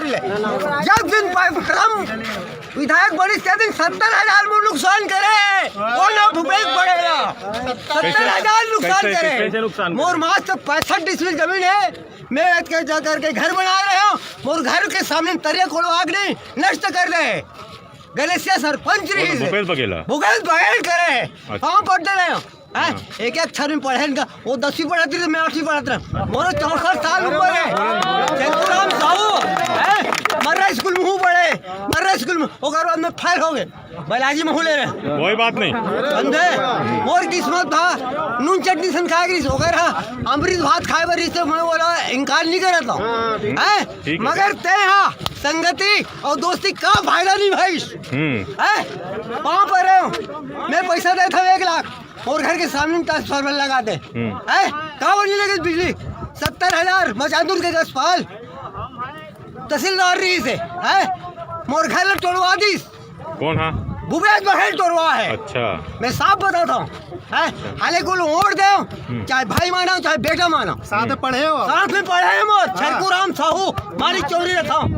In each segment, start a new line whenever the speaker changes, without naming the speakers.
चोरी ले जब दिन प्रथम विधायक बनी के दिन 70,000 में नुकसान करे वो ना भूपेश पड़ेगा 70,000 नुकसान करे। मोर मास तो 65 डिसमिल जमीन है, मैं जा करके घर बना रहे हूँ, मोर घर के सामने तरिया खोलो आग नहीं नष्ट कर दे गलेसिया सरपंच रही
भूपेश बघेल
करे कहाँ पढ़ते रहे हो एक एक छर में पढ़े वो 10वीं पढ़ाती थी, मैं 8वीं पढ़ाता रहा। मोरो 64 साल उम्र है चंद्रराम साहू मर्रा स्कूल में हूँ पढ़े मर्रा स्कूल में ओकर बाद में फाइल हो गए बैलाजी में ले रहे
कोई बात नहीं
समझे मोर किस्मत था नून चटनी सन खाए गई ओकर अमृत भात खाए बर से मैं बोला इनकार नहीं करता हूँ मगर ते हाँ संगति और दोस्ती का फायदा नहीं भाई वहाँ पर रहे मैं पैसा देता 1 लाख और घर के सामने ट्रांसफार्मर लगा दे कहाँ बनी लगे बिजली 70,000 मचादुर के 10 पाल तहसीलदार रही से मोर घर तोड़वा दी
कौन है
भूपेश बघेल तोड़वा है।
अच्छा
मैं साफ बताता हूँ हाले को वोट दे चाहे भाई मानो चाहे बेटा मानो
साथ में पढ़े
मत छरकुराम साहू मारी चोरी रहता हूँ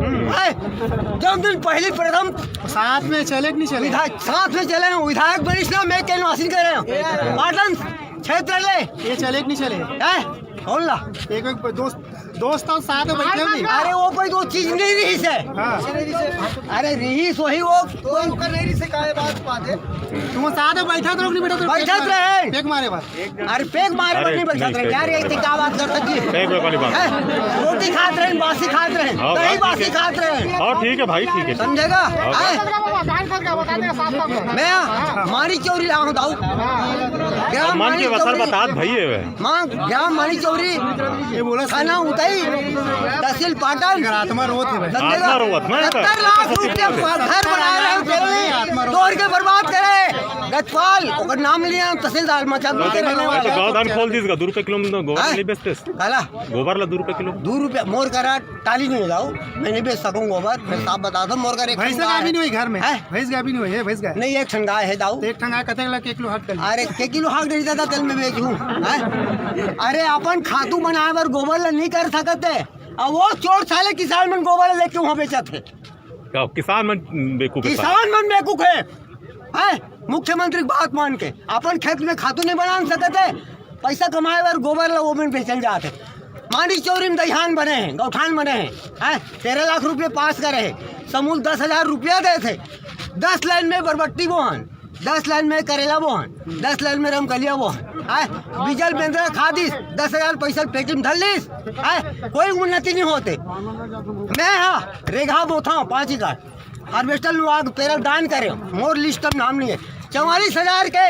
जब दिन पहली प्रथम
साथ में चले नहीं चले
साथ में चले विधायक बनी मैं कैनवासिंग कर रहे हूँ पाटन क्षेत्र ले
ये चले नहीं चले
होला
एक दोस्त और साथ में बैठे नहीं
अरे वो कोई दो चीज नहीं रही से अरे रही वही वो कोई नहीं रही से काहे बात है
तुम साथ में बैठा तो नहीं
बैठा रहे
पेक मारे बात
अरे पेक मारे बात नहीं बैठा रहे यार ये क्या बात करते जी रोटी खाते रहे बासी खाते रहे दही बासी खाते रहे
हाँ ठीक है भाई ठीक है
समझेगा मैं मारी चोरी लाऊं दाऊ
बता भाई
ग्राम मारी चोरी
ये बोला
खाना उताई तहसील पाटन
आत्मा रोत है
70 लाख रुपया घर बना रहे तोड़ के बर्बाद करे गजपाल ओकर नाम लिया तहसीलदार मचादुर के रहने वाले
गोदान खोल दीस का 2 रुपए किलो में गोबर नहीं बेचते
काला
गोबर ला 2 रुपए किलो
2 रुपया मोर करा टाली नहीं जाओ मैं नहीं बेच सकूं गोबर मैं साफ बता दूं मोर का
भैंस का भी नहीं घर में भैंस का भी नहीं है भैंस का
नहीं एक ठंगाए है दाऊ
एक ठंगाए कते ला 1 किलो हट कर
अरे 1 किलो हट नहीं देता तेल में बेचूं अरे अपन खातू बनाए बर गोबर ला नहीं कर सकते अब वो चोर साले किसान मन गोबर लेके वहाँ बेचा थे
किसान मन बेवकूफ
है मुख्यमंत्री बात मान के अपन खेत में खातू नहीं बना सकते पैसा कमाए बर गोबर ला वो में बेचल जाते मांडी चौरी में दहियान बने हैं गौठान बने हैं 13 लाख रुपये पास करे हैं समूल 10,000 रुपया दे थे 10 लाइन में बरबट्टी बोहन 10 लाइन में करेला बोहन 10 लाइन में रमकलिया बोहन डीजल बेंद्रा खादिस 10,000 पैसा पेटी में धलिस कोई उन्नति नहीं होते मैं रेघा बोथा 5 का हार्वेस्टर आग पेरल दान करे मोर लिस्ट में नाम नहीं है 44,000 के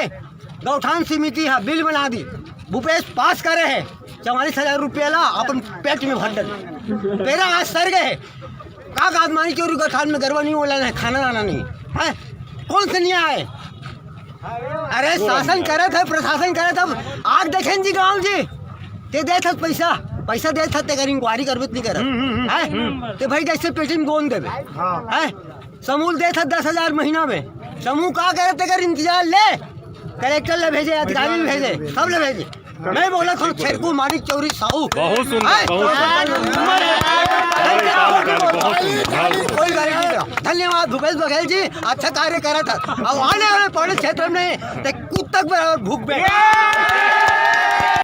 गौठान समिति है बिल बना दी भूपेश पास करे है 44,000 रुपया ला अपन पेट में भर डल पेरा आज सर गए का आदमानी चोरी गौठान में गरबा नहीं बोला है खाना आना नहीं है कौन से नहीं आए अरे शासन करे थे प्रशासन करे थे आग देखें जी गाँव जी ते दे थे पैसा दे थे तेगर इंक्वायरी करबे नहीं कर ते भाई जैसे पेटी में गोंद देवे समूल दे था 10,000 महीना में समूह का करे तेगर इंतजार ले कलेक्टर ले भेजे अधिकारी ले भेजे सब ले भेजे मैं बोला था छेरकू मारी चौरी साहू
बहुत सुंदर
कोई गारंटी नहीं। धन्यवाद भूपेश बघेल जी अच्छा कार्य करा था अब आने वाले पौड़े क्षेत्र में कुत्तक बराबर भूख